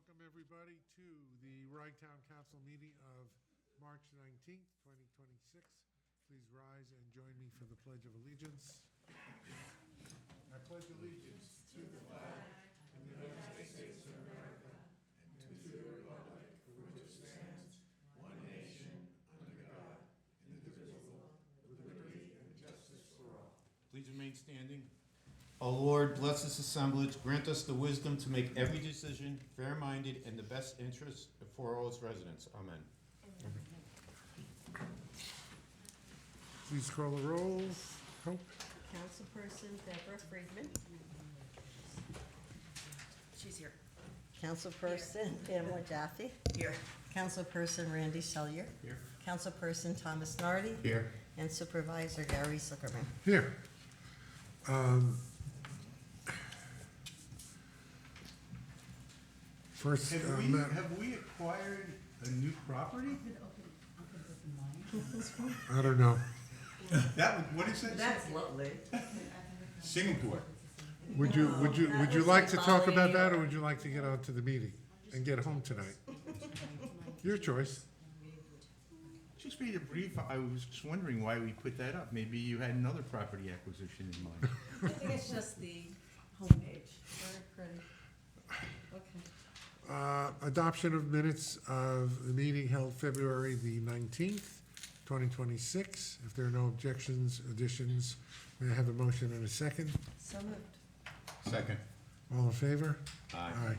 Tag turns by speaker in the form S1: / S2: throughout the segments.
S1: Welcome, everybody, to the Ragtown Council meeting of March 19th, 2026. Please rise and join me for the Pledge of Allegiance. I pledge allegiance to the flag of the United States of America and to the republic for which it stands, one nation, under God, indivisible, with liberty and justice for all.
S2: Please remain standing. O Lord, bless this assemblage, grant us the wisdom to make every decision fair-minded and the best interest for all its residents. Amen.
S1: Please call the roll. Hope.
S3: Councilperson Deborah Friedman.
S4: She's here.
S3: Councilperson Pamela Jaffe.
S4: Here.
S3: Councilperson Randy Sellier.
S2: Here.
S3: Councilperson Thomas Nardi.
S2: Here.
S3: And Supervisor Gary Zuckerman.
S1: Here. First,
S2: Have we acquired a new property?
S1: I don't know.
S2: What is that?
S3: That's lovely.
S2: Singapore.
S1: Would you like to talk about that, or would you like to get on to the meeting and get home tonight? Your choice.
S2: Just read a brief. I was just wondering why we put that up. Maybe you had another property acquisition in mind.
S3: I think it's just the homepage. Very pretty. Okay.
S1: Adoption of minutes of the meeting held February the 19th, 2026. If there are no objections, additions, may I have a motion and a second?
S3: So moved.
S2: Second.
S1: All in favor?
S2: Aye.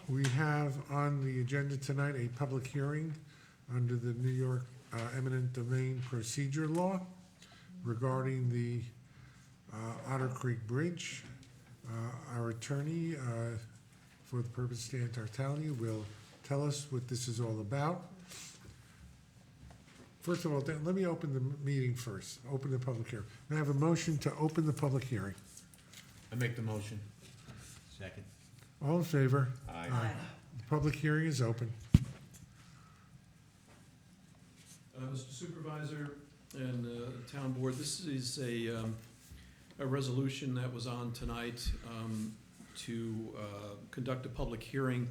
S1: We have on the agenda tonight a public hearing under the New York Eminent Domain Procedure Law regarding the Otter Creek Bridge. Our attorney, for the purpose of Stan Tartaglia, will tell us what this is all about. First of all, let me open the meeting first, open the public hearing. May I have a motion to open the public hearing?
S2: I make the motion. Second.
S1: All in favor?
S2: Aye.
S1: The public hearing is open.
S5: Mr. Supervisor and Town Board, this is a resolution that was on tonight to conduct a public hearing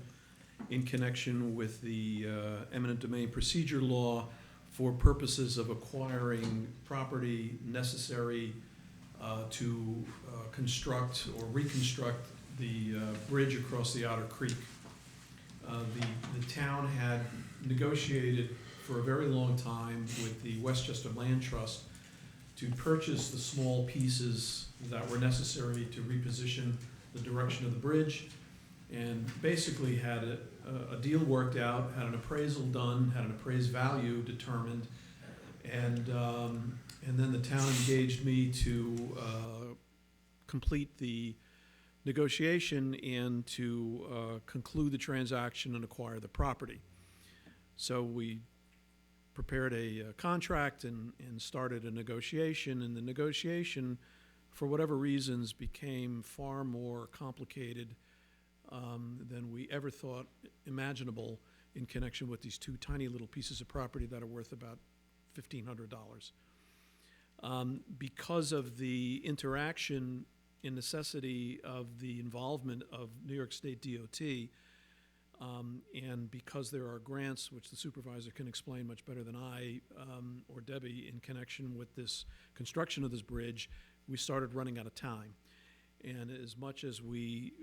S5: in connection with the eminent domain procedure law for purposes of acquiring property necessary to construct or reconstruct the bridge across the Otter Creek. The town had negotiated for a very long time with the Westchester Land Trust to purchase the small pieces that were necessary to reposition the direction of the bridge, and basically had a deal worked out, had an appraisal done, had an appraised value determined, and then the town engaged me to complete the negotiation and to conclude the transaction and acquire the property. So we prepared a contract and started a negotiation, and the negotiation, for whatever reasons, became far more complicated than we ever thought imaginable in connection with these two tiny little pieces of property that are worth about $1,500. Because of the interaction and necessity of the involvement of New York State DOT, and because there are grants, which the supervisor can explain much better than I or Debbie, in connection with this construction of this bridge, we started running out of time. And as much as we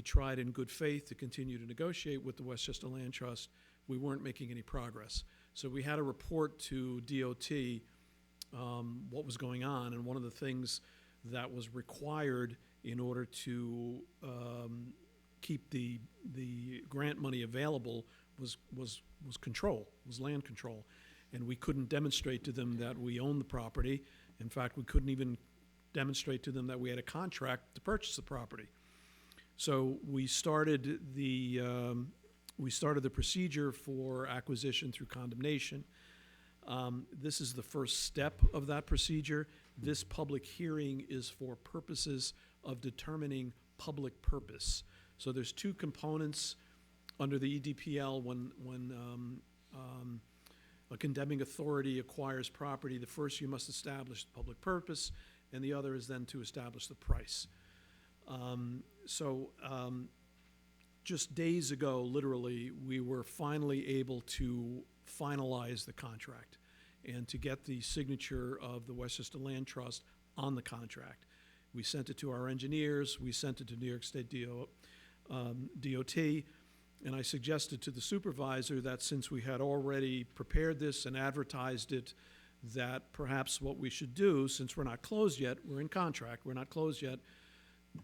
S5: tried in good faith to continue to negotiate with the Westchester Land Trust, we weren't making any progress. So we had to report to DOT what was going on, and one of the things that was required in order to keep the grant money available was control, was land control. And we couldn't demonstrate to them that we owned the property. In fact, we couldn't even demonstrate to them that we had a contract to purchase the property. So we started the procedure for acquisition through condemnation. This is the first step of that procedure. This public hearing is for purposes of determining public purpose. So there's two components under the EDPL when a condemning authority acquires property. The first, you must establish the public purpose, and the other is then to establish the price. just days ago, literally, we were finally able to finalize the contract and to get the signature of the Westchester Land Trust on the contract. We sent it to our engineers, we sent it to New York State DOT, and I suggested to the supervisor that since we had already prepared this and advertised it, that perhaps what we should do, since we're not closed yet, we're in contract, we're not closed yet,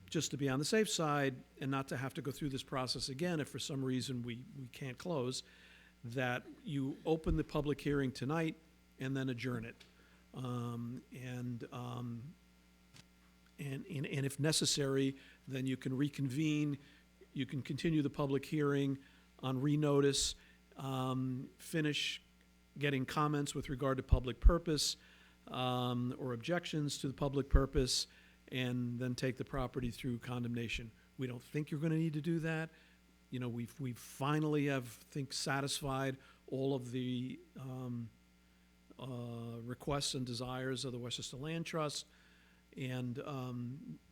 S5: just to be on the safe side and not to have to go through this process again if for some reason we can't close, that you open the public hearing tonight and then adjourn it. And if necessary, then you can reconvene, you can continue the public hearing on renotice, finish getting comments with regard to public purpose or objections to the public purpose, and then take the property through condemnation. We don't think you're going to need to do that. You know, we finally have, think, satisfied all of the requests and desires of the Westchester Land Trust, and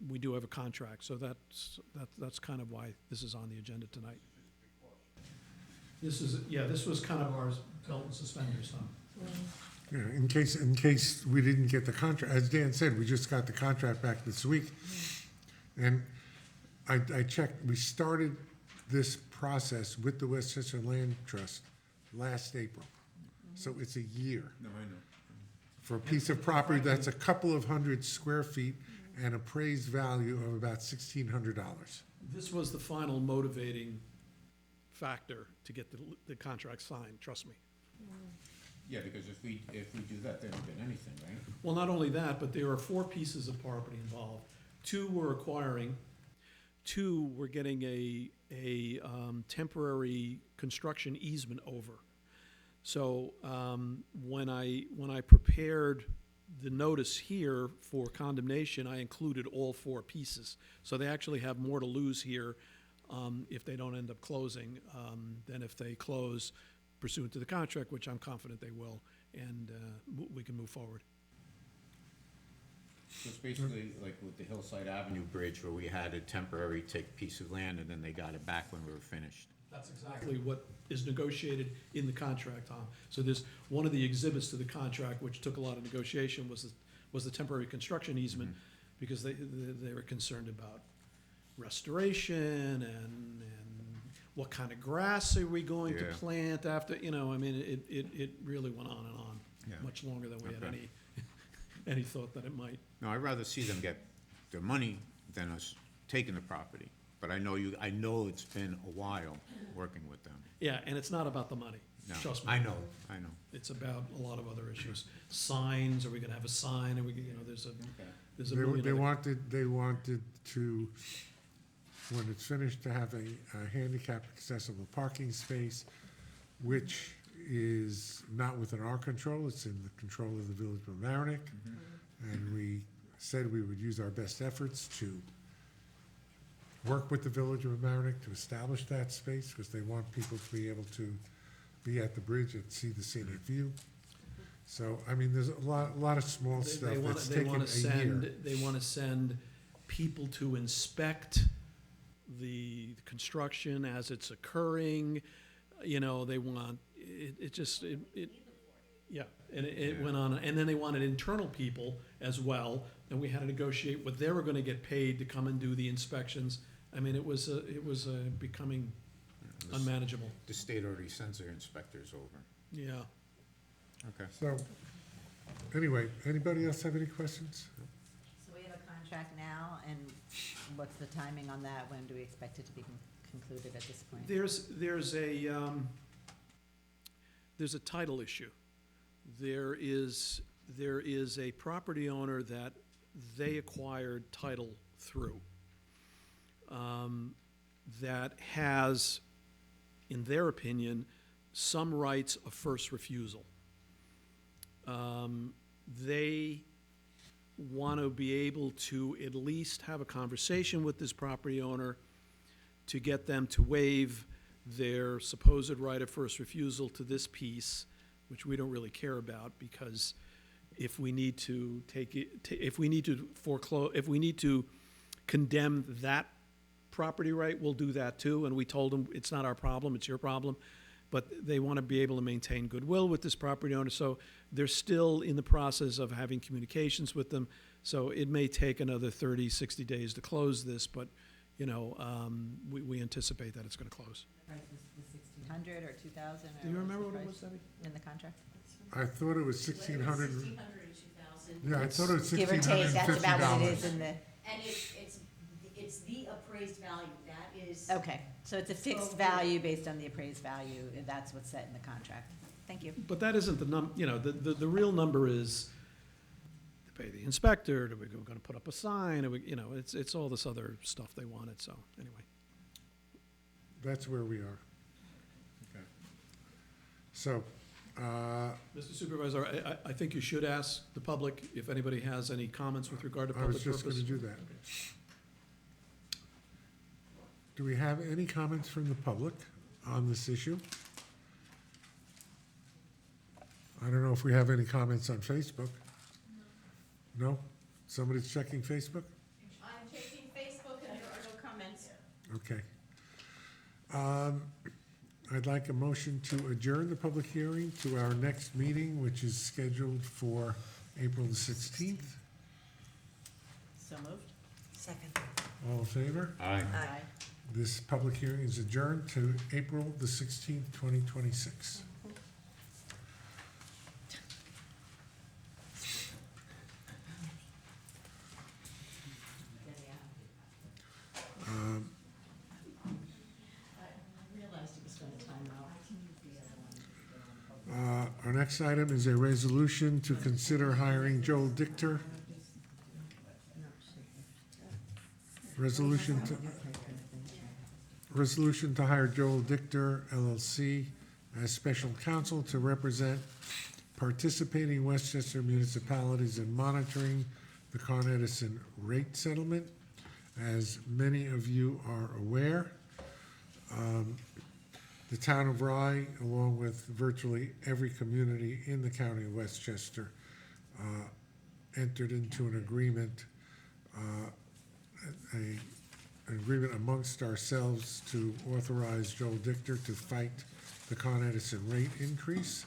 S5: we do have a contract. So that's kind of why this is on the agenda tonight. This was kind of our belt and suspenders, huh?
S1: Yeah, in case we didn't get the contract, as Dan said, we just got the contract back this week. And I checked, we started this process with the Westchester Land Trust last April. So it's a year
S2: No, I know.
S1: for a piece of property that's a couple of hundred square feet and appraised value of about $1,600.
S5: This was the final motivating factor to get the contract signed, trust me.
S2: Yeah, because if we do that, then we get anything, right?
S5: Well, not only that, but there are 4 pieces of property involved. 2 we're acquiring, 2 we're getting a temporary construction easement over. So when I prepared the notice here for condemnation, I included all 4 pieces. So they actually have more to lose here if they don't end up closing than if they close pursuant to the contract, which I'm confident they will, and we can move forward.
S2: So it's basically like with the Hillside Avenue Bridge where we had a temporary piece of land and then they got it back when we were finished.
S5: That's exactly what is negotiated in the contract, Tom. So there's one of the exhibits to the contract, which took a lot of negotiation, was the temporary construction easement, because they were concerned about restoration and what kind of grass are we going to
S2: Yeah.
S5: plant after, you know, I mean, it really went on and on,
S2: Yeah.
S5: much longer than we had
S2: Okay.
S5: any thought that it might.
S2: No, I'd rather see them get their money than us taking the property. But I know it's been a while working with them.
S5: Yeah, and it's not about the money,
S2: No,
S5: trust me.
S2: I know.
S5: It's about a lot of other issues. Signs, are we gonna have a sign, are we, you know, there's a million
S1: They
S5: other.
S1: wanted to, when it's finished, to have a handicapped accessible parking space, which is not within our control, it's in the control of the Village of Mamaroneck. And we said we would use our best efforts to work with the Village of Mamaroneck to establish that space, because they want people to be able to be at the bridge and see the scenic view. So, I mean, there's a lot of small stuff that's taken a year.
S5: They wanna send people to inspect the construction as it's occurring, you know, they want, yeah, and it went on, and then they wanted internal people as well, and we had to negotiate what they were gonna get paid to come and do the inspections. I mean, it was becoming unmanageable,
S2: The state already sends their inspectors over.
S5: yeah.
S2: Okay.
S1: So, anyway, anybody else have any questions?
S3: So we have a contract now, and what's the timing on that? When do we expect it to be concluded at this point?
S5: There's a title issue. There is a property owner that they acquired title through, that has, in their opinion, some rights of first refusal. They want to be able to at least have a conversation with this property owner to get them to waive their supposed right of first refusal to this piece, which we don't really care about, because if we need to take it, if we need to foreclose, if we need to condemn that property right, we'll do that too. And we told them, it's not our problem, it's your problem. But they want to be able to maintain goodwill with this property owner, so they're still in the process of having communications with them. So it may take another 30, 60 days to close this, but, you know, we anticipate that it's going to close.
S3: Price was the 1,600 or 2,000?
S5: Do you remember what it was, Debbie?
S3: In the contract?
S1: I thought it was 1,600.
S4: 1,600 and 2,000.
S1: Yeah, I thought it was
S3: Give or take, that's about what it
S1: $1,650.
S3: is in the,
S4: And it's the appraised value, that is.
S3: okay. So it's a fixed value based on the appraised value, and that's what's set in the contract. Thank you.
S5: But that isn't the real number is to pay the inspector, are we going to put up a sign, are we, it's all this other stuff they wanted, so, anyway.
S1: That's where we are.
S2: Okay.
S1: So,
S5: Mr. Supervisor, I think you should ask the public if anybody has any comments with regard to
S1: I was
S5: public
S1: just
S5: purpose.
S1: going to do that. Do we have any comments from the public on this issue? I don't know if we have any comments on Facebook. No? Somebody's checking Facebook?
S4: I'm checking Facebook and there are no comments.
S1: Okay. I'd like a motion to adjourn the public hearing to our next meeting, which is scheduled for April the 16th.
S3: So moved?
S6: Second.
S1: All in favor?
S2: Aye.
S3: Aye.
S1: This public hearing is adjourned to April the 16th, 2026.
S3: I realized it was going to time out.
S1: Our next item is a resolution to consider hiring Joel Dichter. Resolution to hire Joel Dichter LLC as special counsel to represent participating Westchester municipalities in monitoring the Con Edison rate settlement. As many of you are aware, the town of Rye, along with virtually every community in the county of Westchester, entered into an agreement, an agreement amongst ourselves to authorize Joel Dichter to fight the Con Edison rate increase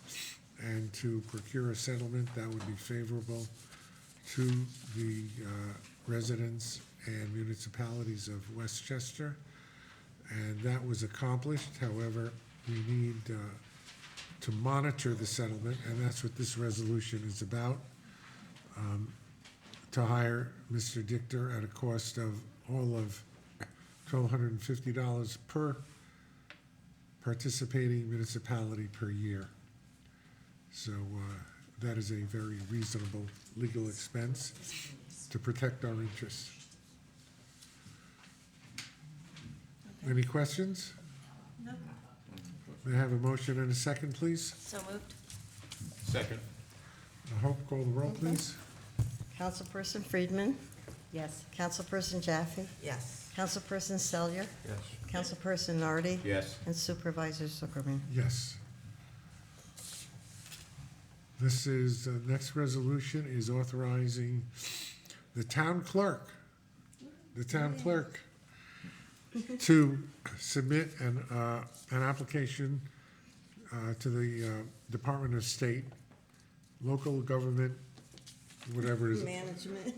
S1: and to procure a settlement that would be favorable to the residents and municipalities of Westchester. And that was accomplished. However, we need to monitor the settlement, and that's what this resolution is about. To hire Mr. Dichter at a cost of all of $1,250 per participating municipality per year. So that is a very reasonable legal expense to protect our interests. Any questions?
S6: No.
S1: May I have a motion and a second, please?
S6: So moved.
S2: Second.
S1: Hope, call the roll, please.
S7: Councilperson Friedman,
S3: Yes.
S7: Councilperson Jaffe,
S6: Yes.
S7: Councilperson Selyer,
S2: Yes.
S7: Councilperson Nardi,
S2: Yes.
S7: and Supervisor Zuckerman.
S1: Yes. This is, the next resolution is authorizing the town clerk to submit an application to the Department of State, local government, whatever it is,
S7: Management,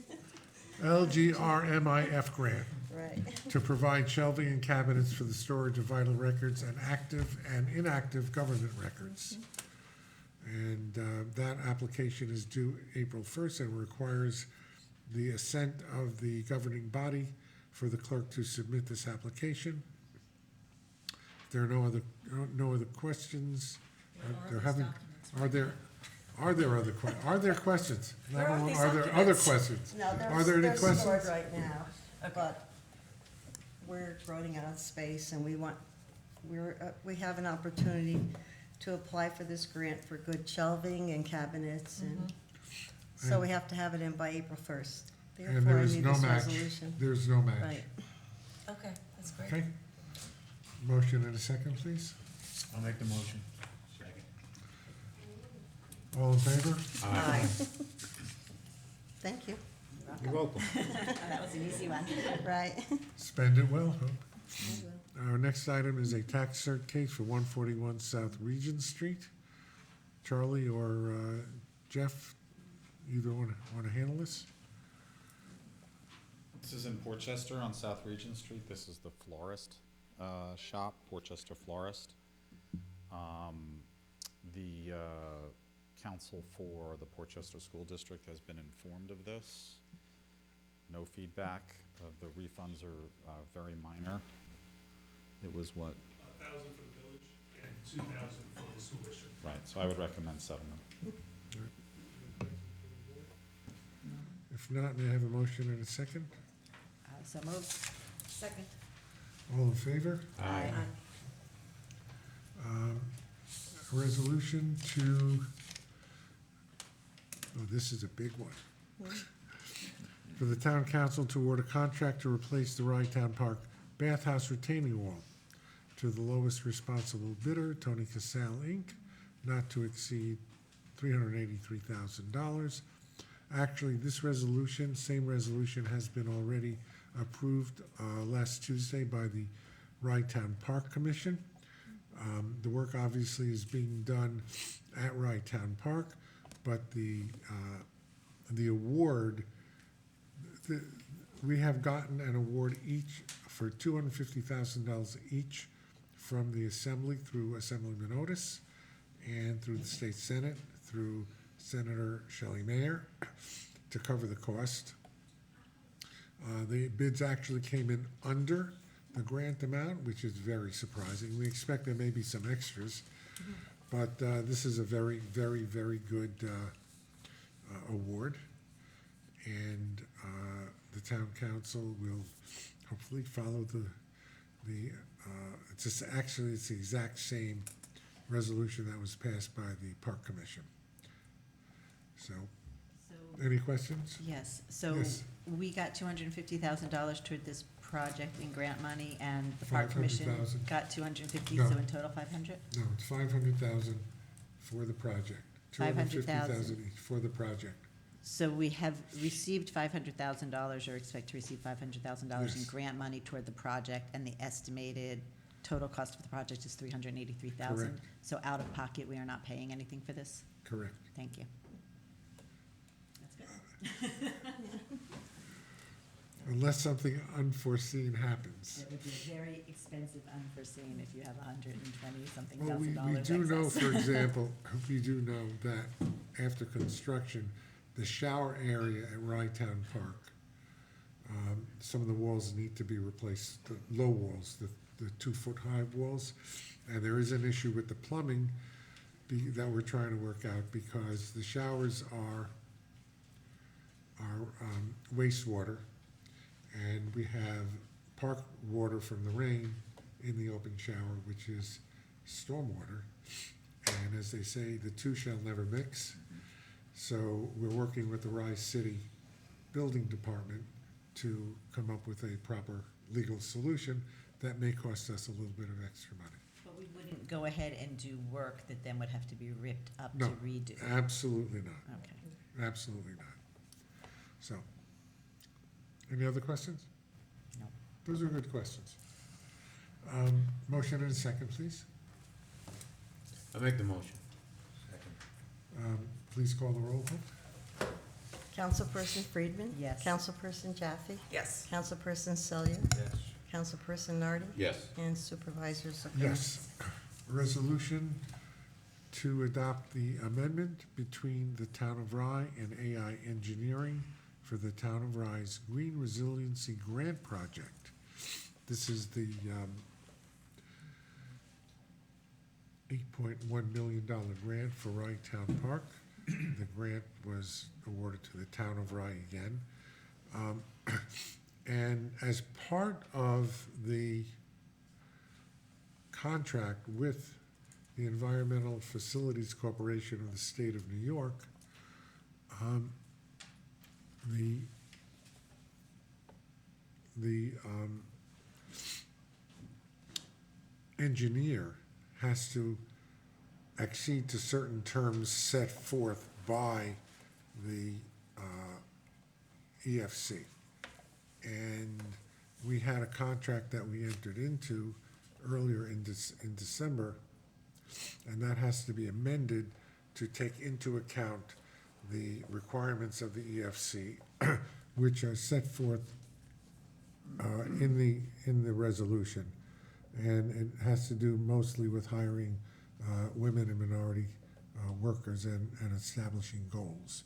S1: LGRMIF grant,
S7: right.
S1: to provide shelving and cabinets for the storage of vital records and active and inactive government records. And that application is due April 1st and requires the assent of the governing body for the clerk to submit this application. If there are no other questions, are there other questions?
S7: Where are these
S1: Are there other
S7: documents?
S1: questions?
S7: No,
S1: Are there any
S7: they're stored
S1: questions?
S7: right now, but we're running out of space and we have an opportunity to apply for this grant for good shelving and cabinets and, so we have to have it in by April 1st.
S1: And
S7: Therefore,
S1: there
S7: I
S1: is
S7: need
S1: no
S7: this
S1: match.
S7: resolution.
S1: There's no match.
S7: Right.
S6: Okay, that's great.
S1: Okay. Motion and a second, please.
S2: I'll make the motion. Second.
S1: All in favor?
S6: Aye.
S7: Thank you.
S2: You're welcome.
S3: That was an easy one.
S7: Right.
S1: Spend it well, huh? Our next item is a tax cert case for 141 South Regent Street. Charlie or Jeff, either one want to handle this?
S8: This is in Portchester on South Regent Street. This is the florist shop, Portchester Florist. The counsel for the Portchester School District has been informed of this. No feedback. The refunds are very minor. It was what?
S9: 1,000 for the village and 2,000 for the school district.
S8: Right, so I would recommend settlement.
S1: If not, may I have a motion and a second?
S3: So moved.
S6: Second.
S1: All in favor?
S3: Aye.
S1: A resolution to, oh, this is a big one. For the town council to award a contract to replace the Rye-Town Park bathhouse retaining wall to the lowest responsible bidder, Tony Casale, Inc., not to exceed $383,000. Actually, this resolution, same resolution, has been already approved last Tuesday by the Rye-Town Park Commission. The work obviously is being done at Rye-Town Park, but the award, we have gotten an award each for $250,000 each from the Assembly through Assemblyman Otis and through the State Senate through Senator Shelley Mayer to cover the cost. The bids actually came in under the grant amount, which is very surprising. We expect there may be some extras, but this is a very, very, very good award. And the town council will hopefully follow it's just, actually, it's the exact same resolution that was passed by the Park Commission. So, any questions?
S3: Yes, so
S1: Yes.
S3: we got $250,000 toward this project in grant money, and the Park Commission
S1: 500,000.
S3: got 250,
S1: No.
S3: so in total 500?
S1: No, it's 500,000 for the project. 250,000 each for the project.
S3: So we have received $500,000 or expect to receive $500,000 in
S1: Yes.
S3: grant money toward the project, and the estimated total cost of the project is $383,000.
S1: Correct.
S3: So out of pocket, we are not paying anything for this?
S1: Correct.
S3: Thank you. That's good.
S1: Unless something unforeseen happens.
S3: It would be very expensive unforeseen if you have $120-something
S1: Well, we
S3: $1,000
S1: do know,
S3: excess.
S1: for example, we do know that after construction, the shower area at Rye-Town Park, some of the walls need to be replaced, the low walls, the 2-foot-high walls. And there is an issue with the plumbing that we're trying to work out, because the showers are wastewater, and we have park water from the rain in the open shower, which is stormwater. And as they say, the two shall never mix. So we're working with the Rye City Building Department to come up with a proper legal solution that may cost us a little bit of extra money.
S3: But we wouldn't go ahead and do work that then would have to be ripped up
S1: No.
S3: to redo?
S1: Absolutely not,
S3: Okay.
S1: absolutely not. So, any other questions?
S3: No.
S1: Those are good questions. Motion and a second, please.
S2: I make the motion.
S1: Please call the roll, please.
S7: Councilperson Friedman?
S3: Yes.
S7: Councilperson Jaffe?
S6: Yes.
S7: Councilperson Selyer?
S2: Yes.
S7: Councilperson Nardi?
S2: Yes.
S7: And Supervisor Zucker?
S1: Yes. Resolution to adopt the amendment between the Town of Rye and AI Engineering for the Town of Rye's Green Resiliency Grant Project. This is the $8.1 million grant for Rye Town Park. The grant was awarded to the Town of Rye again. And as part of the contract with the Environmental Facilities Corporation of the State of New York, the engineer has to accede to certain terms set forth by the EFC. And we had a contract that we entered into earlier in December, and that has to be amended to take into account the requirements of the EFC, which are set forth in the resolution. And it has to do mostly with hiring women and minority workers and establishing goals.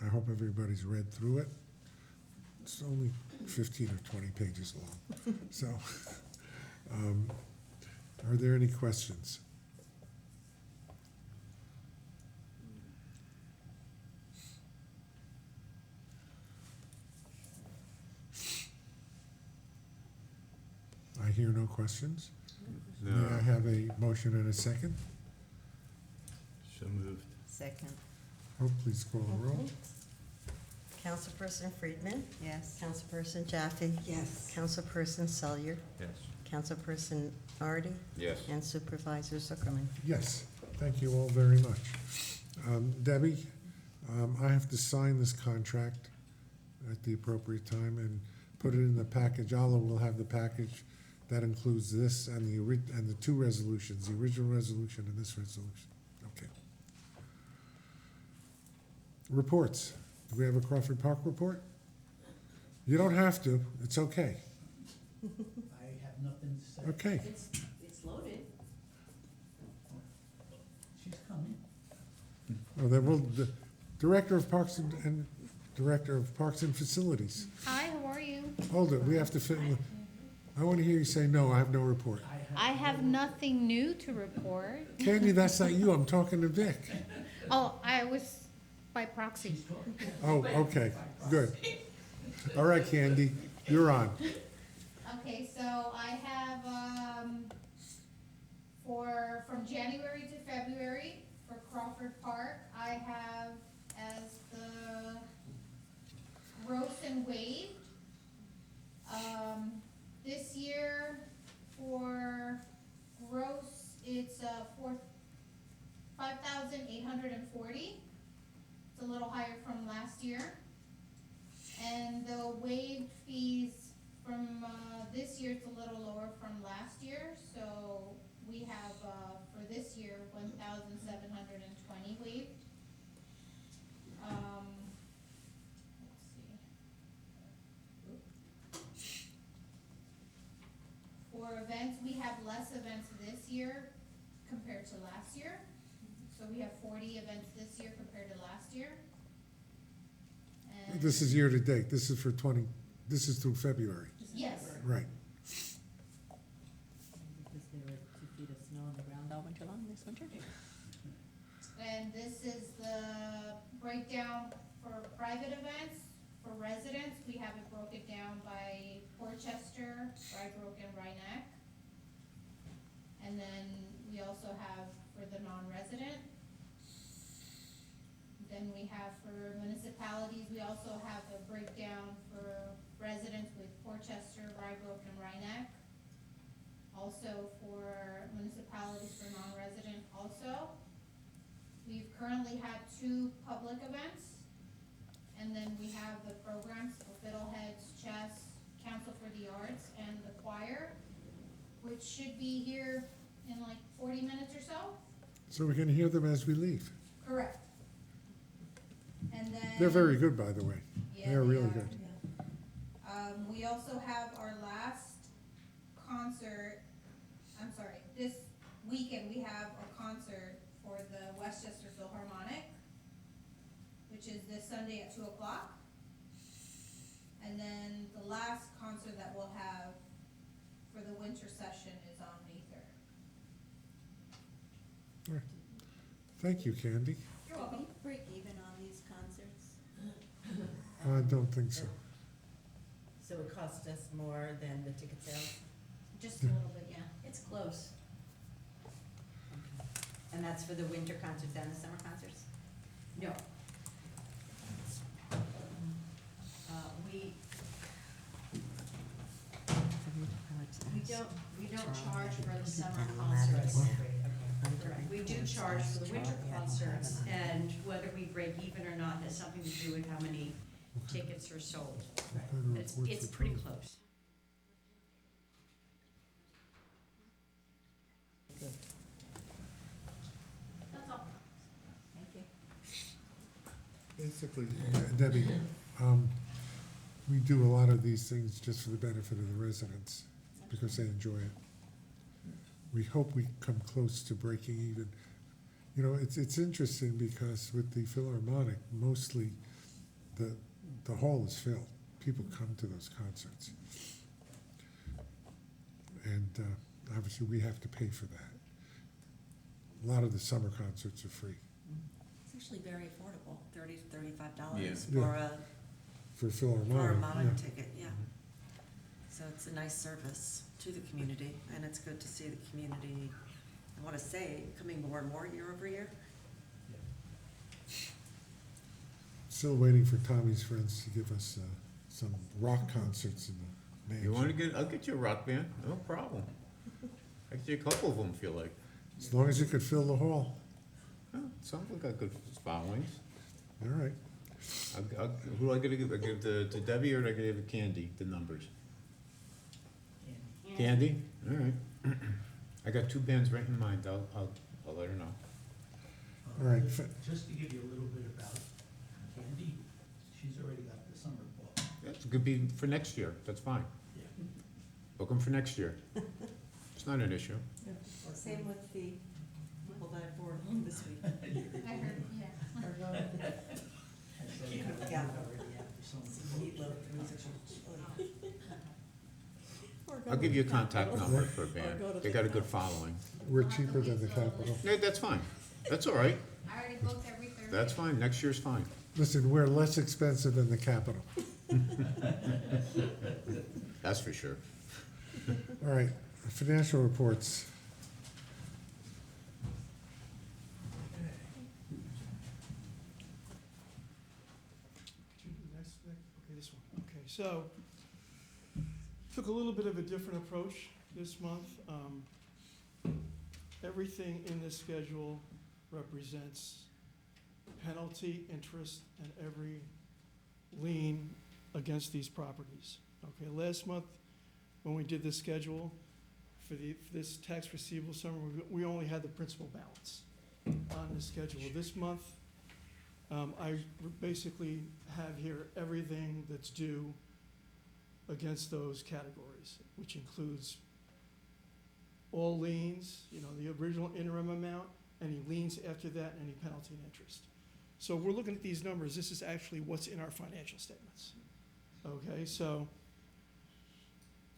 S1: I hope everybody's read through it. It's only 15 or 20 pages long. So, are there any questions? I hear no questions. May I have a motion and a second?
S2: So moved.
S3: Second,
S1: Oh, please call the roll.
S7: Councilperson Friedman,
S3: yes.
S7: Councilperson Jaffe,
S6: Yes.
S7: Councilperson Selyer,
S2: Yes.
S7: Councilperson Artie,
S2: Yes.
S7: and Supervisor Zuckerman.
S1: Yes, thank you all very much. Debbie, I have to sign this contract at the appropriate time and put it in the package. Alla will have the package that includes this and the two resolutions, the original resolution and this resolution. Okay. Reports. Do we have a Crawford Park report? You don't have to. It's okay.
S10: I have nothing to say.
S1: Okay.
S4: It's loaded.
S10: She's coming.
S1: Oh, then we'll, the Director of Parks and Director of Parks and Facilities.
S11: Hi, how are you?
S1: Hold it, we have to fit in. I want to hear you say, no, I have no report.
S11: I have nothing new to report.
S1: Candy, that's not you, I'm talking to Vic.
S11: Oh, I was by proxy.
S1: Oh, okay, good. All right, Candy, you're on.
S11: Okay, so I have, from January to February, for Crawford Park, I have as the gross and waived. This year, for gross, it's, $5,840. It's a little higher from last year. And the waived fees from, this year, it's a little lower from last year, so we have, for this year, 1,720 waived. Let's see. For events, we have less events this year compared to last year. So we have 40 events this year compared to last year. And
S1: This is year-to-date, this is this is through February,
S11: yes,
S1: right.
S3: Because there were 2 feet of snow on the ground all winter long this winter.
S11: and this is the breakdown for private events. For residents, we have it broken down by Portchester, Rybrook, and Rhinebeck. And then we also have for the non-resident. Then we have for municipalities, we also have a breakdown for residents with Portchester, Rybrook, and Rhinebeck. Also for municipalities for non-resident also. We've currently had 2 public events. And then we have the programs for Fiddleheads, Chess, Counsel for the Arts, and the choir, which should be here in like 40 minutes or so.
S1: So we can hear them as we leave.
S11: Correct. And then.
S1: They're very good, by the way.
S11: Yeah,
S1: They're
S11: they
S1: really
S11: are.
S1: good.
S11: We also have our last concert, this weekend, we have a concert for the Westchester Philharmonic, which is this Sunday at 2:00. And then the last concert that we'll have for the winter session is on May 3rd.
S1: Thank you, Candy.
S11: You're welcome.
S3: Do we break even on these concerts?
S1: I don't think so.
S3: So it cost us more than the ticket sales?
S11: Just a little bit, yeah.
S4: It's close.
S3: And that's for the winter concerts and the summer concerts?
S4: No. We don't charge for the summer concerts. Correct. We do charge for the winter concerts, and whether we break even or not has something to do with how many
S6: tickets are sold.
S1: What kind of
S6: It's,
S1: reports
S6: it's
S1: are
S6: pretty
S1: posted?
S6: close.
S11: That's all.
S3: Thank you.
S1: Basically, Debbie, we do a lot of these things just for the benefit of the residents, because they enjoy it. We hope we come close to breaking even. You know, it's interesting because with the Philharmonic, mostly the hall is filled. People come to those concerts. And obviously, we have to pay for that. A lot of the summer concerts are free.
S7: It's actually very affordable, $30 to $35
S2: Yeah.
S7: for a
S1: For Philharmonic,
S7: Philharmonic
S1: yeah.
S7: ticket, yeah. So it's a nice service to the community, and it's good to see the community, I want to say, coming more and more year over year.
S1: Still waiting for Tommy's friends to give us some rock concerts in the
S2: You wanna
S1: mansion.
S2: I'll get you a rock band, no problem. I'll get you a couple of them if you like.
S1: As long as you could fill the hall.
S2: Oh, sounds like a good followings.
S1: All right.
S2: Who do I gotta give? I give to Debbie, or do I give Candy the numbers? Candy? All right. I got 2 bands right in mind. I'll let her know.
S1: All right.
S10: Just to give you a little bit about Candy, she's already got the summer book.
S2: It could be for next year. That's fine.
S10: Yeah.
S2: Book them for next year. It's not an issue.
S7: Same with the people that I forwarded this week.
S11: I heard, yeah.
S7: Yeah.
S2: I'll give you a contact number for a band. They got a good following.
S1: We're cheaper than the Capitol.
S2: Yeah, that's fine. That's all right.
S11: I already booked every Thursday.
S2: That's fine. Next year's fine.
S1: Listen, we're less expensive than the Capitol.
S2: That's for sure.
S1: All right, financial reports.
S12: Could you do next, okay, this one, okay, so, took a little bit of a different approach this month. Everything in this schedule represents penalty, interest, and every lien against these properties. Okay, last month, when we did this schedule, for this tax receivable summer, we only had the principal balance on the schedule. This month, I basically have here everything that's due against those categories, which includes all liens, you know, the original interim amount, any liens after that, and any penalty and interest. So we're looking at these numbers, this is actually what's in our financial statements. Okay, so,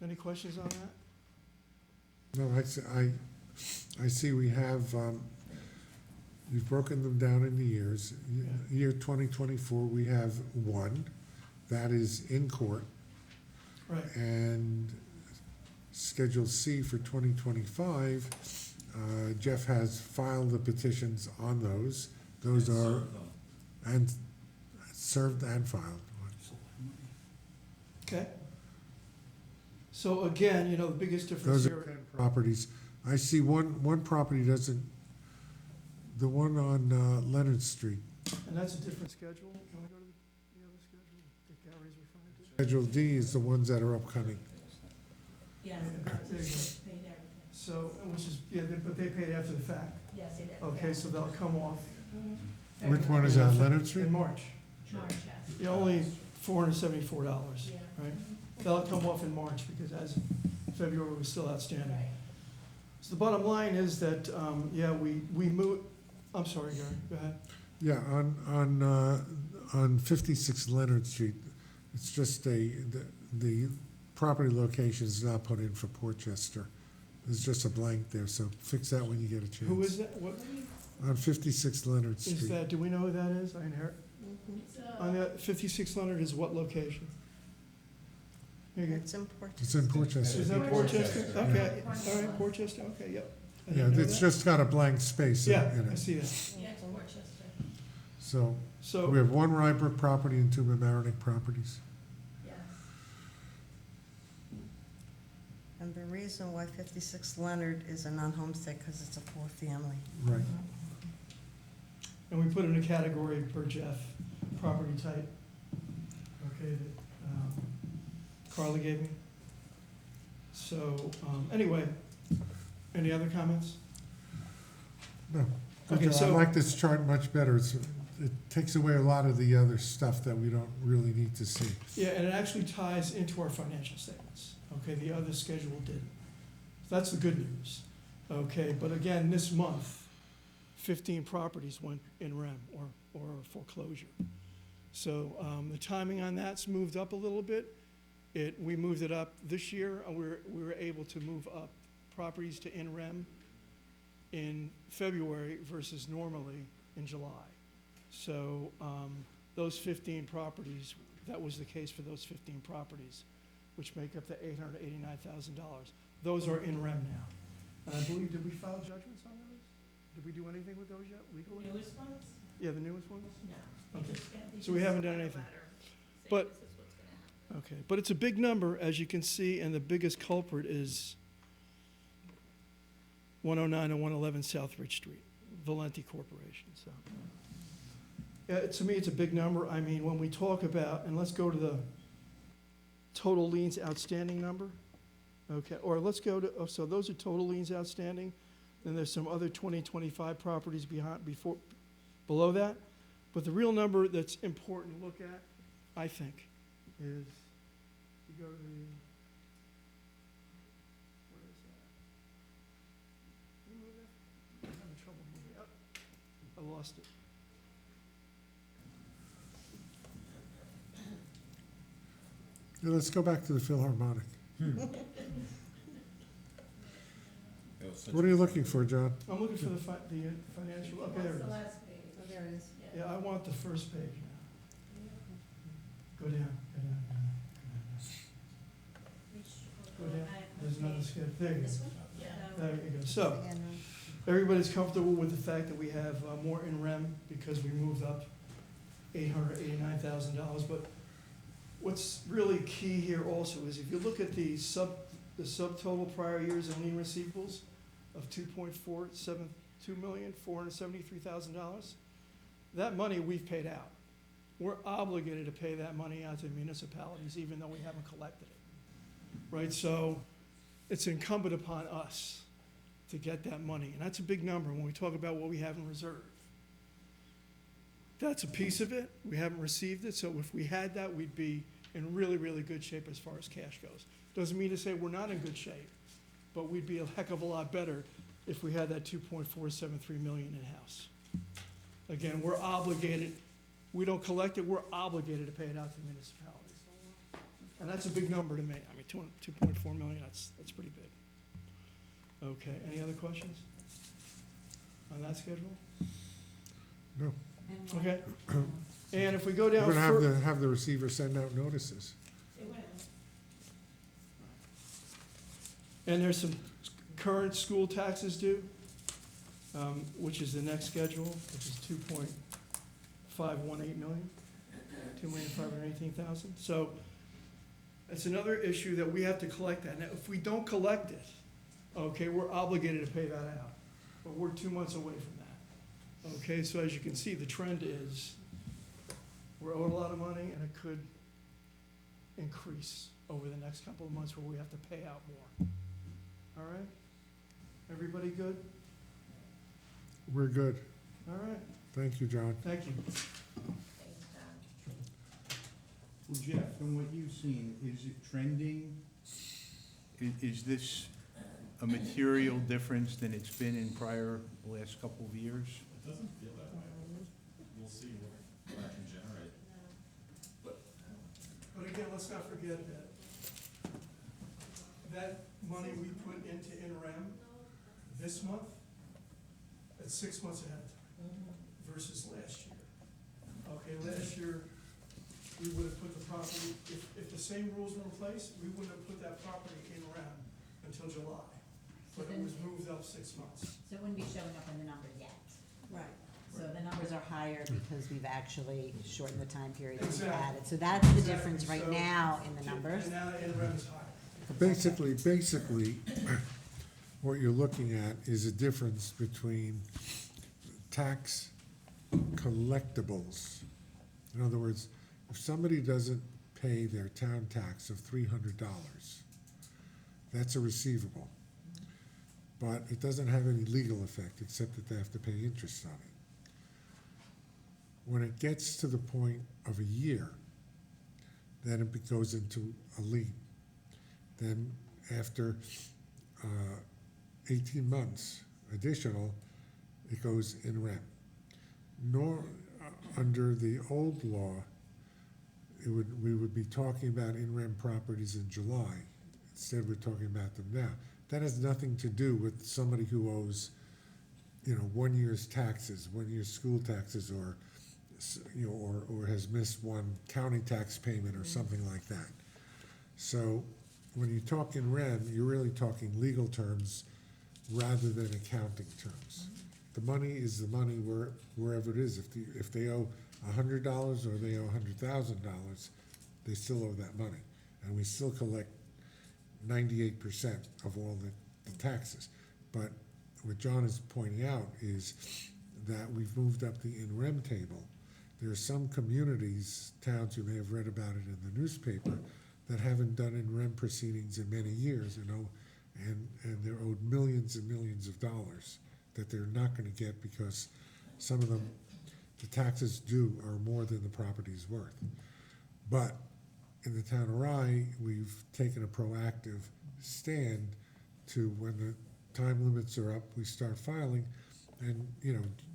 S12: any questions on that?
S1: No, I see we have, you've broken them down into years. Year 2024, we have 1, that is in court.
S12: Right,
S1: And Schedule C for 2025, Jeff has filed the petitions on those. Those are, and served and filed.
S12: okay. So again, you know, the biggest difference
S1: Those are
S12: here,
S1: 10 properties. I see one property doesn't, the one on Leonard Street,
S12: and that's a different schedule, can we go to the other schedule that Gary's referring to?
S1: Schedule D is the ones that are upcoming.
S6: Yes,
S12: There you go.
S6: paid everything.
S12: So, which is, yeah, but they paid after the fact.
S6: Yes, it is.
S12: Okay, so they'll come off
S1: Which one is that, Leonard Street?
S12: in March.
S6: March, yes.
S12: Yeah, only $474,
S6: Yeah.
S12: right? That'll come off in March because as of February was still outstanding.
S6: Right.
S12: So the bottom line is that, yeah, we moved, I'm sorry, Gary, go ahead.
S1: Yeah, on 56 Leonard Street, it's just the property location is not put in for Portchester. There's just a blank there, so fix that when you get a chance.
S12: Who is that? What
S1: On 56 Leonard
S12: is
S1: Street.
S12: that? Do we know who that is? I inherit.
S11: It's,
S12: On that 56 Leonard is what location? Here you go.
S7: It's important.
S1: It's in Portchester.
S12: Is that Portchester? Okay, all right, Portchester, okay, yep. I
S1: Yeah,
S12: didn't know
S1: it's
S12: that.
S1: just got a blank space in
S12: Yeah,
S1: in
S12: I
S1: it.
S12: see that.
S6: Yeah, it's Worcester.
S1: So we
S12: So,
S1: have 1 Rybrook property and 2 Mamaroneck properties.
S6: Yes.
S7: And the reason why 56 Leonard is a non-homestead, because it's a 4-family.
S1: Right.
S12: and we put in a category per Jeff, property type. okay, that Carla gave me. So, anyway, any other comments?
S1: No.
S12: Okay,
S1: I
S12: so-
S1: like this chart much better. It takes away a lot of the other stuff that we don't really need to see.
S12: Yeah, and it actually ties into our financial statements, okay, the other schedule didn't. That's the good news, okay, but again, this month, 15 properties went in rem or foreclosure. So, the timing on that's moved up a little bit. We moved it up this year, and we were able to move up properties to in rem in February versus normally in July. So, those 15 properties, that was the case for those 15 properties, which make up the $889,000. Those are in rem now. And I believe, did we file judgments on those? Did we do anything with those yet legally?
S6: Newest ones?
S12: Yeah, the newest ones?
S6: No.
S12: Okay. So we haven't done anything. But, okay, but it's a big number, as you can see, and the biggest culprit is 109 and 111 South Ridge Street, Valenti Corporation, so. Yeah, to me, it's a big number. I mean, when we talk about, and let's go to the total liens outstanding number, okay, or let's go to, oh, so those are total liens outstanding, then there's some other 2025 properties below that. But the real number that's important to look at, I think, is, you go to the, where is that? Can you move that? I'm having trouble moving it up. I lost it.
S1: Yeah, let's go back to the Philharmonic. What are you looking for, John?
S12: I'm looking for the financial, okay, there it
S6: What's the
S12: is.
S6: last page?
S7: Oh, there it is.
S12: Yeah, I want the first page now. Go down, go down, go down. There's another schedule, there you go.
S6: This one? Yeah.
S12: There you go. So, everybody's comfortable with the fact that we have more in rem because we moved up $889,000. But what's really key here also is if you look at the subtotal prior years and lien receivables of $2,473,000, that money we've paid out. We're obligated to pay that money out to municipalities even though we haven't collected it, right? So it's incumbent upon us to get that money, and that's a big number when we talk about what we have in reserve. That's a piece of it. We haven't received it, so if we had that, we'd be in really, really good shape as far as cash goes. Doesn't mean to say we're not in good shape, but we'd be a heck of a lot better if we had that $2.473 million in-house. Again, we're obligated, we don't collect it, we're obligated to pay it out to municipalities. And that's a big number to me. I mean, 2.4 million, that's pretty big. Okay, any other questions on that schedule?
S1: No.
S12: Okay, and if we go
S1: We're
S12: down.
S1: gonna have the receiver send out notices.
S6: It will.
S12: And there's some current school taxes due, which is the next schedule, which is 2.518 million, 2,518,000. So it's another issue that we have to collect that. Now, if we don't collect it, okay, we're obligated to pay that out, but we're 2 months away from that. Okay, so as you can see, the trend is we're owed a lot of money and it could increase over the next couple of months where we have to pay out more. All right? Everybody good?
S1: We're good.
S12: All right,
S1: Thank you, John.
S12: thank you.
S6: Thanks, John.
S2: Well, Jeff, from what you've seen, is it trending? Is this a material difference than it's been in last couple of years?
S13: It doesn't feel that way. We'll see what I can generate.
S12: But again, let's not forget that money we put into NREM this month, that's 6 months ahead of time versus last year. Okay, last year, we would have put the property, if the same rules were in place, we wouldn't have put that property in REM until July. But it was moved up 6 months.
S3: So it wouldn't be showing up in the number yet.
S7: Right.
S3: So the numbers are higher because we've actually shortened the time period that we've
S12: Exactly.
S3: added. So that's the
S12: Exactly.
S3: difference right
S12: So-
S3: now in the numbers.
S12: And now the NREM is higher.
S1: Basically, what you're looking at is a difference between tax collectibles. In other words, if somebody doesn't pay their town tax of $300. That's a receivable. But it doesn't have any legal effect, except that they have to pay interest on it. When it gets to the point of a year, then it goes into a lien. Then after 18 months additional, it goes in rem. Under the old law, we would be talking about in rem properties in July. Instead, we're talking about them now. That has nothing to do with somebody who owes, 1 year's taxes, 1 year's school taxes, or or has missed one county tax payment or something like that. So when you talk in rem, you're really talking legal terms rather than accounting terms. The money is the money wherever it is. If they owe $100 or they owe $100,000, they still owe that money, and we still collect 98% of all the taxes. But what John is pointing out is that we've moved up the in rem table. There are some communities, towns, you may have read about it in the newspaper, that haven't done in rem proceedings in many years, and they're owed millions and millions of dollars that they're not going to get because some of them, the taxes due are more than the property's worth. But in the town of Rye, we've taken a proactive stand to, when the time limits are up, we start filing. And,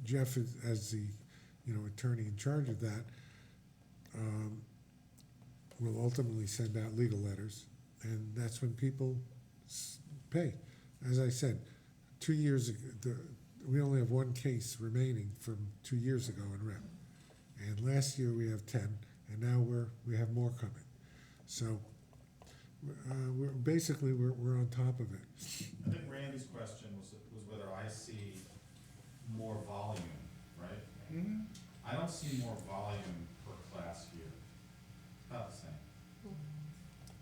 S1: Jeff, is, as the, attorney in charge of that, will ultimately send out legal letters, and that's when people pay. As I said, 2 years ago, we only have one case remaining from 2 years ago in rem. And last year we have 10, and now we have more coming. So we're on top of it.
S8: I think Randy's question was whether I see more volume, right?
S2: Mm-hmm.
S8: I don't see more volume per class year. About the same.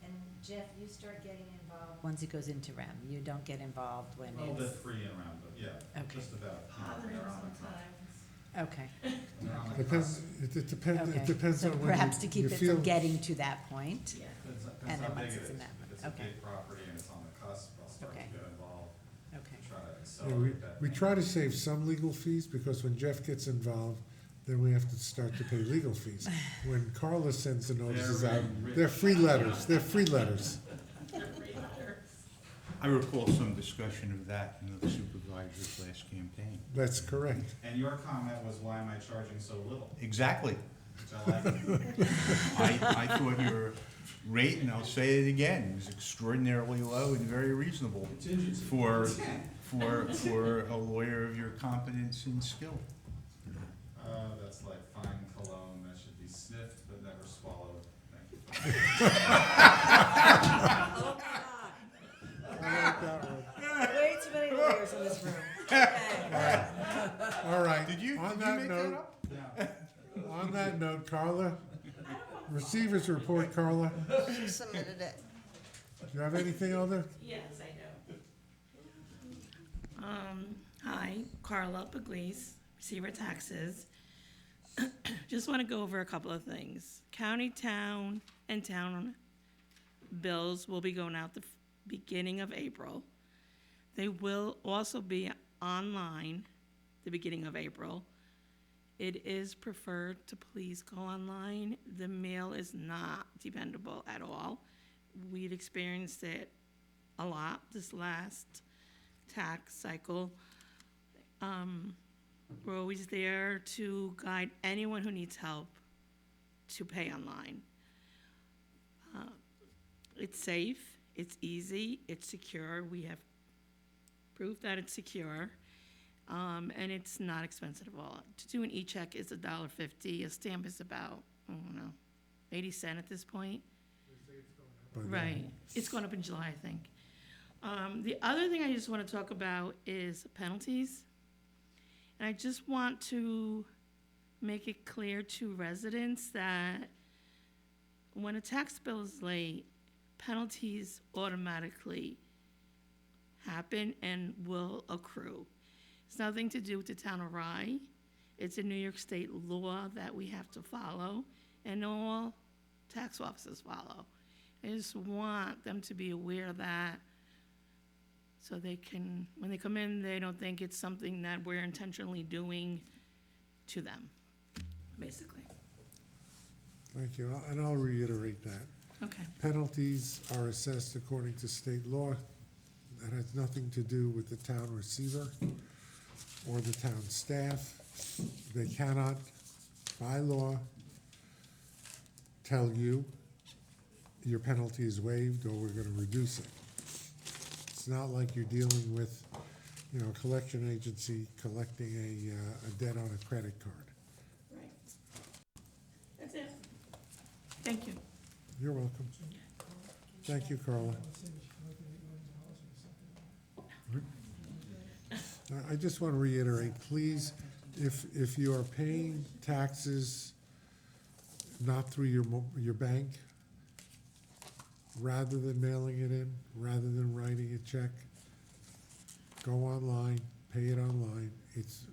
S3: And Jeff, you start getting involved once it goes into REM. You don't get involved when
S8: A little bit
S3: it's,
S8: free and around, but yeah,
S3: Okay.
S8: just about.
S6: Positive sometimes.
S3: okay,
S1: Depends, it depends,
S3: okay.
S1: it depends
S3: So
S1: on when
S3: perhaps to
S1: you
S3: keep it
S1: feel.
S3: from getting to that point.
S6: Yeah.
S8: Depends
S3: And
S8: how
S3: then
S8: big
S3: once
S8: it
S3: it's
S8: is.
S3: in that
S8: If it's
S3: one,
S8: a
S3: okay.
S8: big property and it's on the cusp, I'll start to
S3: Okay.
S8: get involved,
S3: Okay.
S8: try to
S1: Yeah,
S8: accelerate that.
S1: we try to save some legal fees, because when Jeff gets involved, then we have to start to pay legal fees. When Carla sends the notices out, they're free letters,
S2: I recall some discussion of that in the supervisor's last campaign.
S1: That's correct.
S8: And your comment was, why am I charging so little?
S2: Exactly.
S8: Which I like.
S2: I thought your rate, and I'll say it again, was extraordinarily low and very reasonable for a lawyer of your competence and skill.
S8: That's like fine cologne that should be sniffed but never swallowed. Thank you.
S7: Oh, God.
S1: I like that one.
S7: Way too many lawyers in this room.
S1: All right.
S2: Did you
S1: On
S2: make
S1: that
S2: that
S1: note,
S2: up?
S8: Yeah.
S1: on that note, Carla, receivers report, Carla.
S7: She submitted it.
S1: Do you have anything other?
S6: Yes, I know. Hi, Carla Pugliese, Receiver Taxes. Just want to go over a couple of things. County, town, and town bills will be going out the beginning of April. They will also be online the beginning of April. It is preferred to please go online. The mail is not dependable at all. We've experienced it a lot this last tax cycle. We're always there to guide anyone who needs help to pay online. It's safe, it's easy, it's secure. We have proof that it's secure, and it's not expensive at all. To do an e-check is $1.50. A stamp is about, 80 cents at this point. Right. It's going up in July, I think. The other thing I just want to talk about is penalties. And I just want to make it clear to residents that when a tax bill is late, penalties automatically happen and will accrue. It's nothing to do with the town of Rye. It's a New York State law that we have to follow, and all tax offices follow. I just want them to be aware of that, so they can, when they come in, they don't think it's something that we're intentionally doing to them, basically.
S1: Thank you, and I'll reiterate that.
S6: Okay,
S1: Penalties are assessed according to state law. That has nothing to do with the town receiver or the town staff. They cannot, by law, tell you your penalty is waived or we're gonna reduce it. It's not like you're dealing with, you know, a collection agency collecting a debt on a credit card.
S6: right. That's it. Thank you.
S1: You're welcome. Thank you, Carla. I just want to reiterate, please, if you are paying taxes not through your bank, rather than mailing it in, rather than writing a check, go online, pay it online. It's,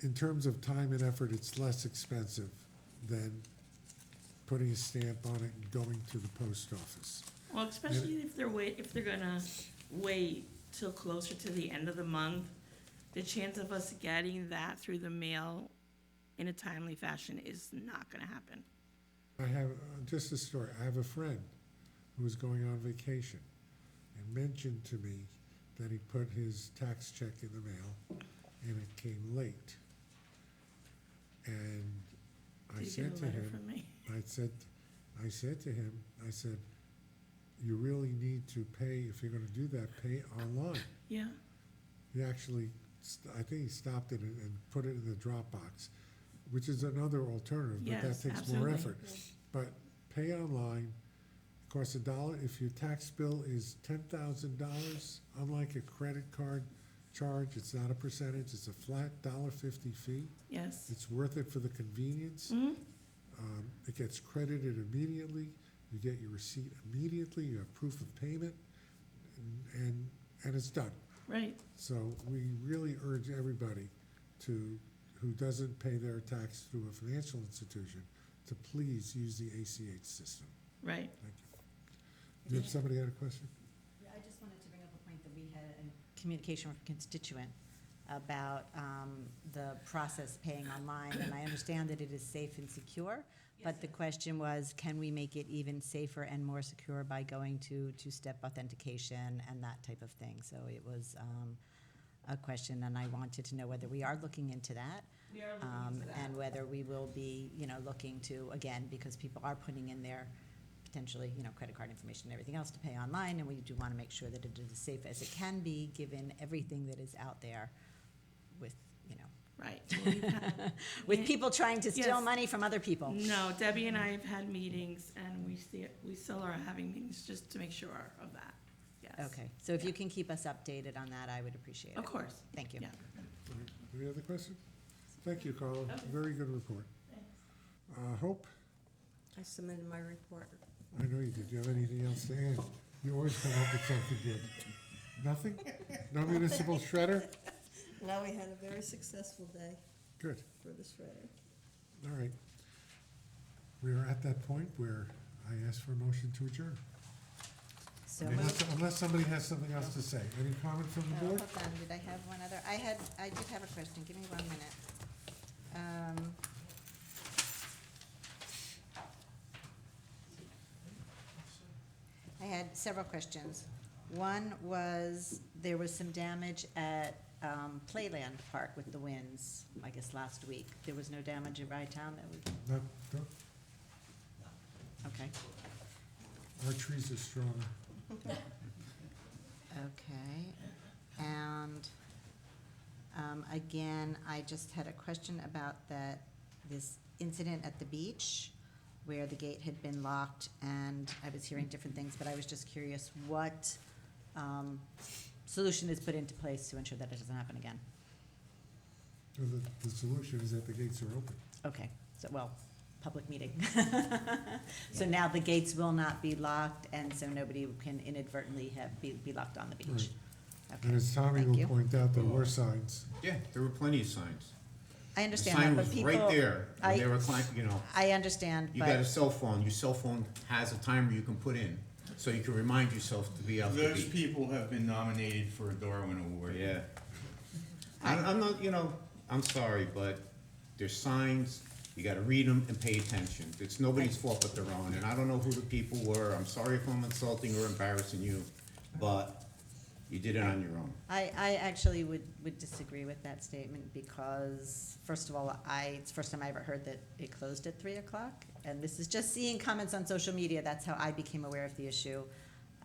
S1: in terms of time and effort, it's less expensive than putting a stamp on it and going to the post office.
S6: Well, especially if they're gonna wait till closer to the end of the month, the chance of us getting that through the mail in a timely fashion is not gonna happen.
S1: I have, just a story, I have a friend who was going on vacation and mentioned to me that he put his tax check in the mail and it came late. And I
S6: Did you
S1: said
S6: get a
S1: to
S6: letter
S1: him,
S6: from me?
S1: I said to him, you really need to pay, if you're gonna do that, pay online.
S6: Yeah,
S1: He actually, I think he stopped it and put it in the Dropbox, which is another alternative, but that
S6: Yes,
S1: takes more
S6: absolutely.
S1: effort. But pay online, costs $1, if your tax bill is $10,000, unlike a credit card charge, it's not a percentage, it's a flat $1.50 fee.
S6: yes.
S1: It's worth it for the convenience.
S6: Mhm.
S1: It gets credited immediately, you get your receipt immediately, you have proof of payment, and it's done.
S6: Right,
S1: So we really urge everybody who doesn't pay their tax through a financial institution, to please use the ACH system.
S6: right.
S1: Thank you. You have somebody had a question?
S3: Yeah, I just wanted to bring up a point that we had a communication from a constituent about the process paying online, and I understand that it is safe and secure, but the question was, can we make it even safer and more secure by going to two-step authentication and that type of thing? So it was a question, and I wanted to know whether we are looking into that.
S6: We are looking into that.
S3: And whether we will be, looking to, again, because people are putting in their potentially, credit card information and everything else to pay online, and we do want to make sure that it is as safe as it can be, given everything that is out there with,
S6: Right. Well, we've had-
S3: with people trying to steal
S6: Yes.
S3: money from other people.
S6: No, Debbie and I have had meetings, and we still are having meetings just to make sure of that, yes.
S3: Okay, so if you can keep us updated on that, I would appreciate it.
S6: Of course.
S3: Thank you.
S6: Yeah.
S1: Any other question? Thank you, Carla.
S6: Okay.
S1: Very good report.
S6: Thanks.
S1: Hope?
S7: I submitted my report.
S1: I know you did. Do you have anything else to add? You always come up with something good. Nothing? No municipal shredder?
S7: No, we had a very successful day
S1: Good.
S7: for the shredder.
S1: All right. We are at that point where I ask for a motion to adjourn.
S3: So,
S1: Unless somebody has something else to say. Any comment from the
S3: oh,
S1: board?
S3: hold on, did I have one other? I did have a question, give me 1 minute. I had several questions. One was, there was some damage at Playland Park with the winds, I guess, last week. There was no damage in Town that was,
S1: No,
S3: okay.
S1: our trees are strong.
S3: Okay, and, again, I just had a question about this incident at the beach where the gate had been locked, and I was hearing different things, but I was just curious what, solution is put into place to ensure that it doesn't happen again?
S1: So the solution is that the gates are open.
S3: Okay, so, well, public meeting. So now the gates will not be locked, and so nobody can inadvertently be locked on the beach.
S1: And
S3: Okay,
S1: as Tommy
S3: thank
S1: will
S3: you.
S1: point out, there were signs.
S2: Yeah, there were plenty of signs.
S3: I
S14: The
S3: understand
S14: sign
S3: that, but
S14: was
S3: people.
S14: right there,
S3: I-
S14: when they were climbing, you know.
S3: I understand,
S14: You got a
S3: but,
S14: cell phone, your cell phone has a timer you can put in, so you can remind yourself to be out the
S2: Those
S14: beach.
S2: people have been nominated for a Darwin Award.
S14: Yeah. I'm not, you know, I'm sorry, but there's signs, you gotta read them and pay attention. It's nobody's fault but their own, and I don't know who the people were, I'm sorry if I'm insulting or embarrassing you, but you did it on your own.
S3: I actually would disagree with that statement because, first of all, it's the first time I ever heard that it closed at 3 o'clock. And this is just seeing comments on social media, that's how I became aware of the issue.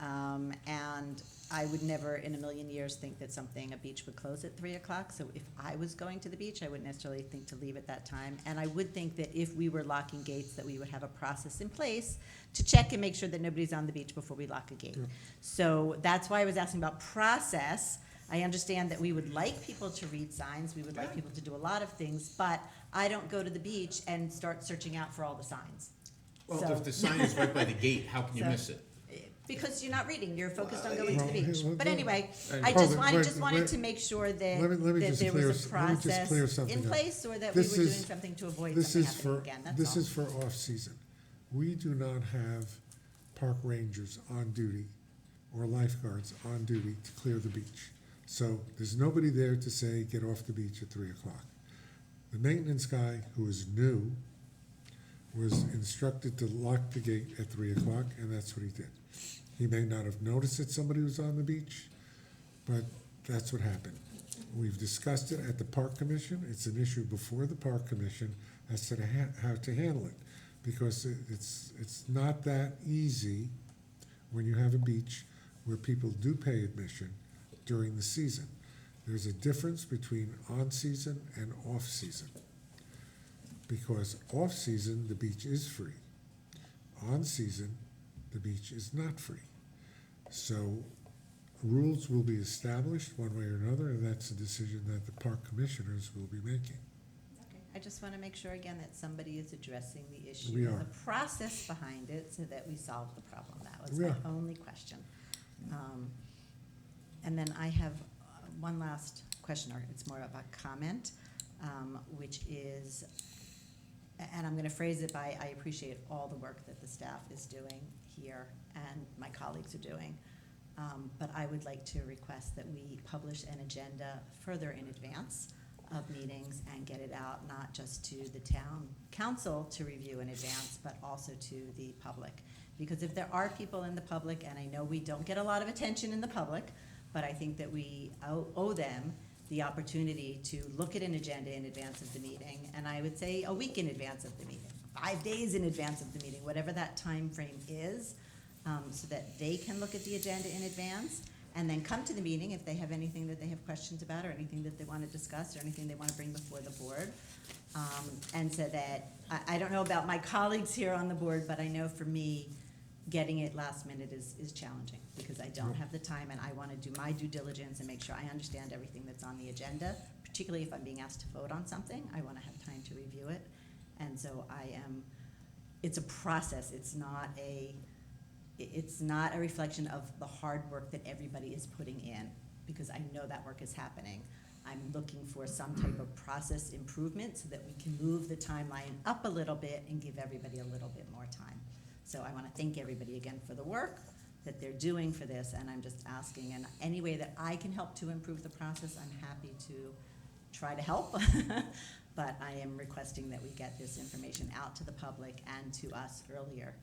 S3: And I would never in a million years think that a beach would close at 3 o'clock. So if I was going to the beach, I wouldn't necessarily think to leave at that time. And I would think that if we were locking gates, that we would have a process in place to check and make sure that nobody's on the beach before we lock a gate. So that's why I was asking about process. I understand that we would like people to read signs, we would like people to do a lot of things, but I don't go to the beach and start searching out for all the signs.
S14: Well,
S3: So-
S14: if the sign is right by the gate, how can you
S3: So-
S14: miss it?
S3: Because you're not reading, you're focused on going to the
S1: Well,
S3: beach.
S1: well,
S3: But
S1: well,
S3: anyway,
S1: and-
S3: I
S1: Hold
S3: just
S1: it,
S3: wanted,
S1: wait.
S3: to make sure that,
S1: Let me
S3: that
S1: just
S3: there
S1: clear
S3: was a
S1: let me just
S3: process
S1: clear something
S3: in
S1: up.
S3: place, or that we were
S1: This
S3: doing
S1: is-
S3: something to avoid
S1: This
S3: something
S1: is
S3: happening
S1: for,
S3: again, that's all.
S1: this is for off-season. We do not have park rangers on duty or lifeguards on duty to clear the beach. So there's nobody there to say, get off the beach at 3 o'clock. The maintenance guy, who is new, was instructed to lock the gate at 3 o'clock, and that's what he did. He may not have noticed that somebody was on the beach, but that's what happened. We've discussed it at the Park Commission. It's an issue before the Park Commission as to how to handle it. Because it's not that easy when you have a beach where people do pay admission during the season. There's a difference between on-season and off-season. Because off-season, the beach is free. On-season, the beach is not free. So rules will be established one way or another, and that's a decision that the park commissioners will be making.
S3: Okay. I just want to make sure again that somebody is addressing the issue,
S1: We
S3: and
S1: are.
S3: the process behind it, so that we solve the problem. That was
S1: We
S3: my
S1: are.
S3: only question. And then I have one last question, or it's more of a comment, which is, and I'm going to phrase it by, I appreciate all the work that the staff is doing here and my colleagues are doing. But I would like to request that we publish an agenda further in advance of meetings and get it out, not just to the town council to review in advance, but also to the public. Because if there are people in the public, and I know we don't get a lot of attention in the public, but I think that we owe them the opportunity to look at an agenda in advance of the meeting, and I would say a week in advance of the meeting, 5 days in advance of the meeting, whatever that time frame is, so that they can look at the agenda in advance, and then come to the meeting if they have anything that they have questions about, or anything that they want to discuss, or anything they want to bring before the board. And so that, I don't know about my colleagues here on the board, but I know for me, getting it last minute is challenging, because I don't have the time, and I want to do my due diligence and make sure I understand everything that's on the agenda, particularly if I'm being asked to vote on something. I want to have time to review it. And so it's a process, it's not a reflection of the hard work that everybody is putting in, because I know that work is happening. I'm looking for some type of process improvement so that we can move the timeline up a little bit and give everybody a little bit more time. So I want to thank everybody again for the work that they're doing for this, and I'm just asking, in any way that I can help to improve the process, I'm happy to try to help. But I am requesting that we get this information out to the public and to us earlier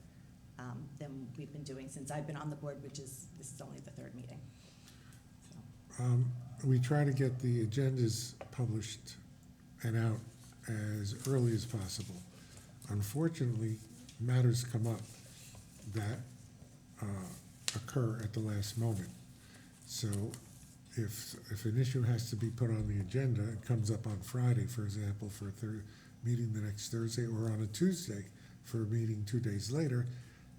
S3: than we've been doing since I've been on the board, this is only the 3rd meeting. So,
S1: We try to get the agendas published and out as early as possible. Unfortunately, matters come up that occur at the last moment. So if an issue has to be put on the agenda, it comes up on Friday, for example, for a meeting the next Thursday, or on a Tuesday for a meeting 2 days later,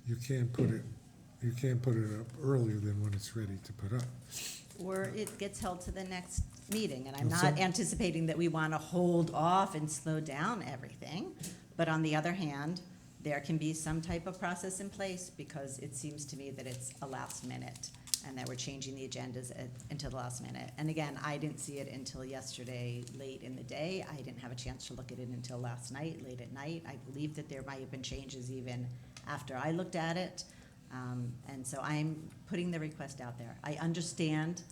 S1: you can't put it up earlier than when it's ready to put up.
S3: or it gets held to the next meeting, and I'm
S1: Well,
S3: not
S1: some-
S3: anticipating that we want to hold off and slow down everything. But on the other hand, there can be some type of process in place, because it seems to me that it's a last minute and that we're changing the agendas until the last minute. And again, I didn't see it until yesterday, late in the day. I didn't have a chance to look at it until last night, late at night. I believe that there might have been changes even after I looked at it. And so I'm putting the request out there. I understand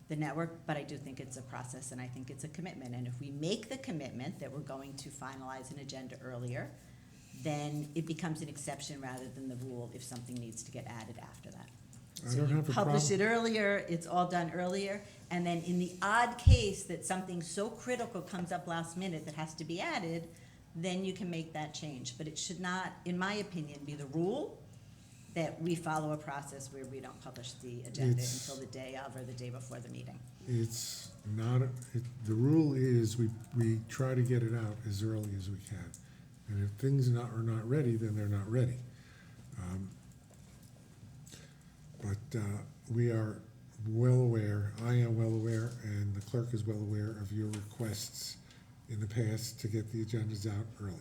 S3: the network, but I do think it's a process, and I think it's a commitment. And if we make the commitment that we're going to finalize an agenda earlier, then it becomes an exception rather than the rule if something needs to get added after that.
S1: I
S3: So
S1: don't
S3: you
S1: have a
S3: publish it
S1: problem.
S3: earlier, it's all done earlier, and then in the odd case that something so critical comes up last minute that has to be added, then you can make that change. But it should not, in my opinion, be the rule that we follow a process where we don't publish the agenda
S1: It's-
S3: until the day of or the day before the meeting.
S1: It's not, the rule is we try to get it out as early as we can. And if things are not ready, then they're not ready. But we are well aware, I am well aware, and the clerk is well aware of your requests in the past to get the agendas out early.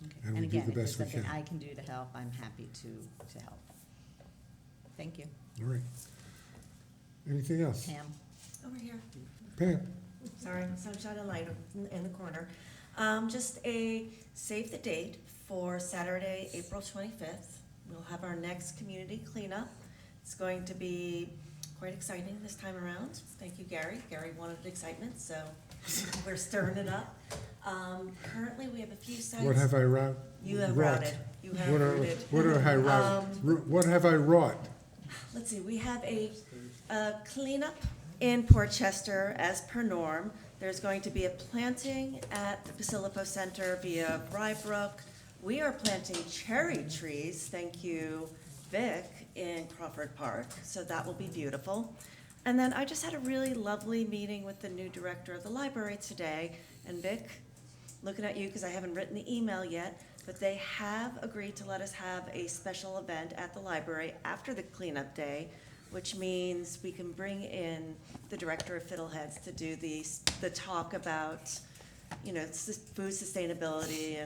S3: Okay.
S1: And we do
S3: again,
S1: the
S3: if there's
S1: best we
S3: something
S1: can.
S3: I can do to help, I'm happy to help. Thank you.
S1: All right. Anything else?
S3: Pam?
S7: Over here.
S1: Pam?
S7: Sorry, sunshine and light in the corner. Just save the date for Saturday, April 25th. We'll have our next community cleanup. It's going to be quite exciting this time around. Thank you, Gary. Gary wanted excitement, so we're stirring it up. Currently, we have a few sites.
S1: What have I wrought?
S7: You have
S1: wrought?
S7: routed. You have
S1: What
S7: rooted.
S1: have I wrought? What have I wrought?
S7: Let's see, we have a cleanup in Portchester as per norm. There's going to be a planting at the Basilico Center via Rybrook. We are planting cherry trees, thank you, Vic, in Crawford Park, so that will be beautiful. And then I just had a really lovely meeting with the new director of the library today, and Vic, looking at you because I haven't written the email yet, but they have agreed to let us have a special event at the library after the cleanup day, which means we can bring in the director of Fiddleheads to do the talk about, food sustainability,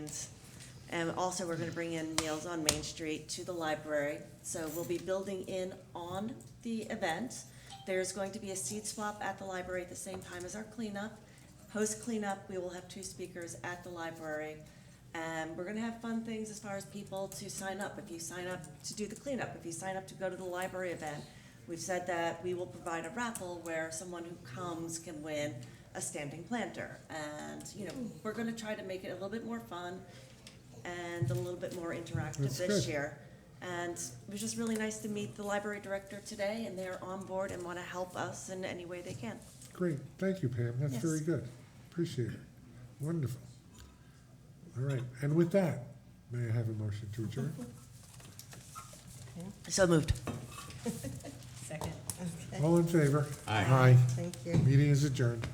S7: and also we're gonna bring in Meals on Main Street to the library. So we'll be building in on the event. There's going to be a seat swap at the library at the same time as our cleanup. Post cleanup, we will have 2 speakers at the library. And we're gonna have fun things as far as people to sign up. If you sign up to do the cleanup, if you sign up to go to the library event, we've said that we will provide a raffle where someone who comes can win a standing planter. And, we're gonna try to make it a little bit more fun and a little bit more interactive
S1: That's
S7: this
S1: good.
S7: year. And it was just really nice to meet the library director today, and they're on board and wanna help us in any way they can.
S1: Great, thank you, Pam, that's
S7: Yes.
S1: very good. Appreciate it. Wonderful. All right, and with that, may I have a motion to adjourn?
S7: So moved.
S3: Second.
S1: All in favor?
S14: Aye.
S1: Aye.
S7: Thank you.
S1: Meeting is adjourned.